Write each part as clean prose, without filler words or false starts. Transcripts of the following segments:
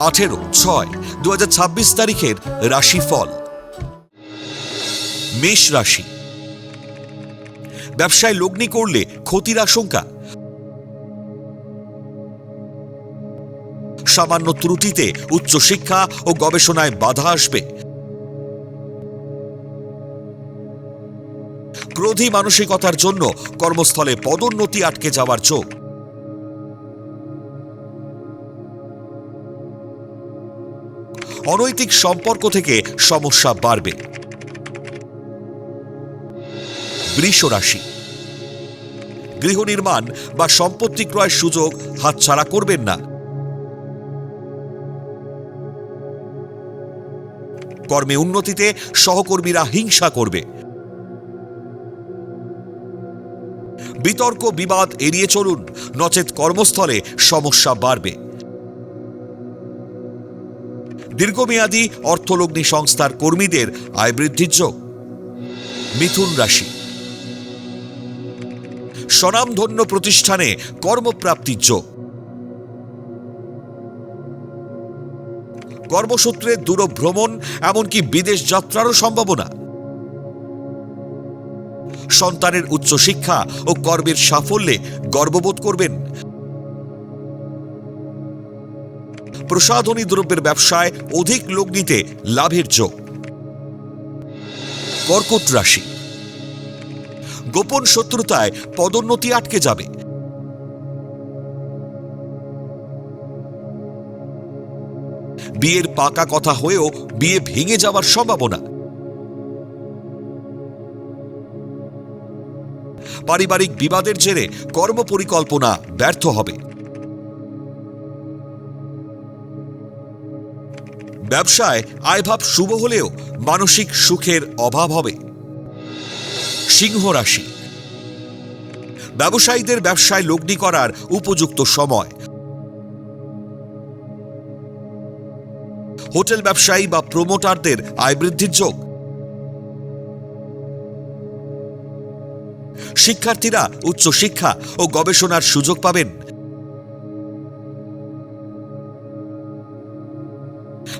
18/6/2026 তারিখের রাশিফল। মেষ রাশি। ব্যবসায় লগ্নি করলে ক্ষতির আশঙ্কা। সামান্য ত্রুটিতে উচ্চশিক্ষা ও গবেষণায় বাধা আসবে। ক্রোধী মানসিকতার জন্য কর্মস্থলে পদোন্নতি আটকে যাওয়ার যোগ। অনৈতিক সম্পর্ক থেকে সমস্যা বাড়বে। বৃষ রাশি। গৃহ নির্মাণ বা সম্পত্তি ক্রয়ের সুযোগ হাতছাড়া করবেন না। কর্মে উন্নতিতে সহকর্মীরা হিংসা করবে। বিতর্ক বিবাদ এড়িয়ে চলুন, নচেত কর্মস্থলে সমস্যা বাড়বে। দীর্ঘমেয়াদী অর্থলগ্নি সংস্থার কর্মীদের আয় বৃদ্ধির যোগ। মিথুন রাশি। স্বনামধন্য প্রতিষ্ঠানে কর্মপ্রাপ্তির যোগ। কর্মসূত্রে দূরভ্রমণ, এমনকি বিদেশ যাত্রারও সম্ভাবনা। সন্তানের উচ্চশিক্ষা ও কর্মের সাফল্যে গর্ববোধ করবেন। প্রসাধনী দ্রব্যের ব্যবসায় অধিক লগ্নিতে লাভের যোগ। কর্কট রাশি। গোপন শত্রুতায় পদোন্নতি আটকে যাবে। বিয়ের পাকা কথা হয়েও বিয়ে ভেঙে যাওয়ার সম্ভাবনা। পারিবারিক বিবাদের জেরে কর্মপরিকল্পনা ব্যর্থ হবে। ব্যবসায় আয়ভাব শুভ হলেও মানসিক সুখের অভাব হবে। সিংহ রাশি। ব্যবসায়ীদের ব্যবসায় লগ্নি করার উপযুক্ত সময়। হোটেল ব্যবসায়ী বা প্রমোটারদের আয় বৃদ্ধির যোগ। শিক্ষার্থীরা উচ্চশিক্ষা ও গবেষণার সুযোগ পাবেন।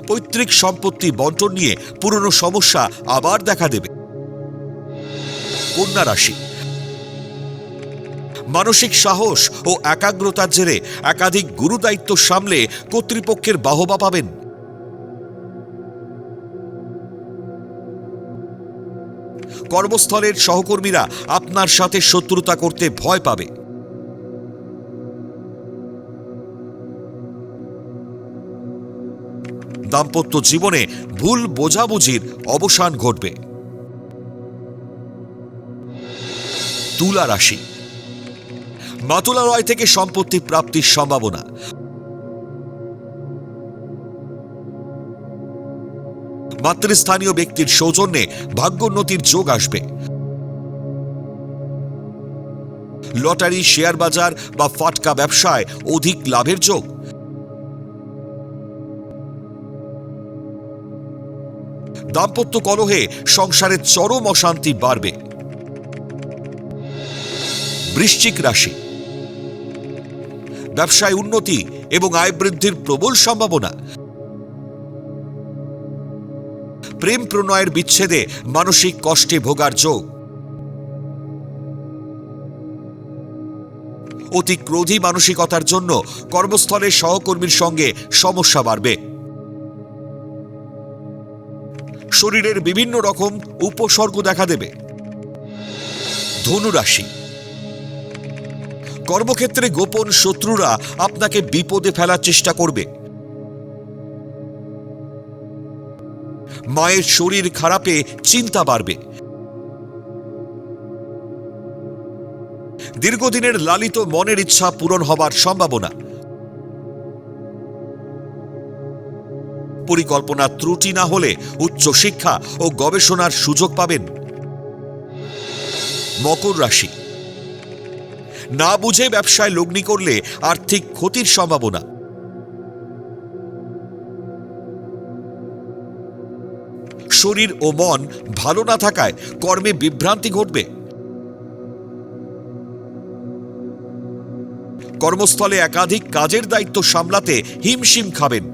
পৈতৃক সম্পত্তি বন্টন নিয়ে পুরনো সমস্যা আবার দেখা দেবে। কন্যা রাশি। মানসিক সাহস ও একাগ্রতার জেরে একাধিক গুরুদায়িত্ব সামলে কর্তৃপক্ষের বাহবা পাবেন। কর্মস্থলের সহকর্মীরা আপনার সাথে শত্রুতা করতে ভয় পাবে। দাম্পত্য জীবনে ভুল বোঝাবুঝির অবসান ঘটবে। তুলা রাশি। মাতুলালয় থেকে সম্পত্তি প্রাপ্তির সম্ভাবনা। মাতৃস্থানীয় ব্যক্তির সৌজন্যে ভাগ্যোন্নতির যোগ আসবে। লটারি, শেয়ার বাজার বা ফাটকা ব্যবসায় অধিক লাভের যোগ। দাম্পত্য কলহে সংসারের চরম অশান্তি বাড়বে। বৃশ্চিক রাশি। ব্যবসায় উন্নতি এবং আয় বৃদ্ধির প্রবল সম্ভাবনা। প্রেম প্রণয়ের বিচ্ছেদে মানসিক কষ্টে ভোগার যোগ। অতি ক্রোধী মানসিকতার জন্য কর্মস্থলে সহকর্মীর সঙ্গে সমস্যা বাড়বে। শরীরের বিভিন্ন রকম উপসর্গ দেখা দেবে। ধনু রাশি। কর্মক্ষেত্রে গোপন শত্রুরা আপনাকে বিপদে ফেলার চেষ্টা করবে। মায়ের শরীর খারাপে চিন্তা বাড়বে। দীর্ঘদিনের লালিত মনের ইচ্ছা পূরণ হবার সম্ভাবনা। পরিকল্পনা ত্রুটি না হলে উচ্চশিক্ষা ও গবেষণার সুযোগ পাবেন। মকর রাশি। না বুঝে ব্যবসায় লগ্নি করলে আর্থিক ক্ষতির সম্ভাবনা। শরীর ও মন ভালো না থাকায় কর্মে বিভ্রান্তি ঘটবে। কর্মস্থলে একাধিক কাজের দায়িত্ব সামলাতে হিমশিম খাবেন।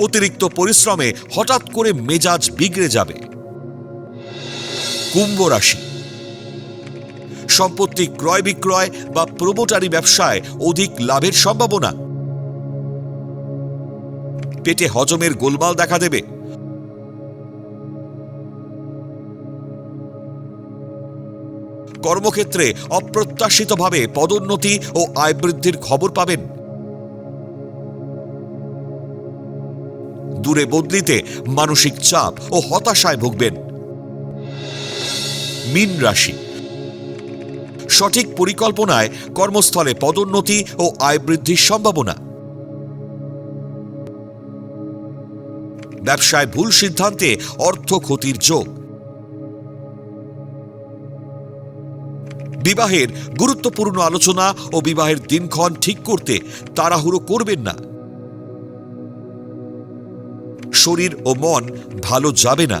অতিরিক্ত পরিশ্রমে হঠাৎ করে মেজাজ বিগড়ে যাবে। কুম্ভ রাশি, সম্পত্তি ক্রয় বিক্রয় বা প্রমোটারি ব্যবসায় অধিক লাভের সম্ভাবনা। পেটে হজমের গোলমাল দেখা দেবে। কর্মক্ষেত্রে অপ্রত্যাশিতভাবে পদোন্নতি ও আয় বৃদ্ধির খবর পাবেন। দূরে বদলিতে মানসিক চাপ ও হতাশায় ভুগবেন। মীন রাশি, সঠিক পরিকল্পনায় কর্মস্থলে পদোন্নতি ও আয় বৃদ্ধির সম্ভাবনা। ব্যবসায় ভুল সিদ্ধান্তে অর্থ ক্ষতির যোগ। বিবাহের গুরুত্বপূর্ণ আলোচনা ও বিবাহের দিনক্ষণ ঠিক করতে তাড়াহুড়ো করবেন না। শরীর ও মন ভালো যাবে না।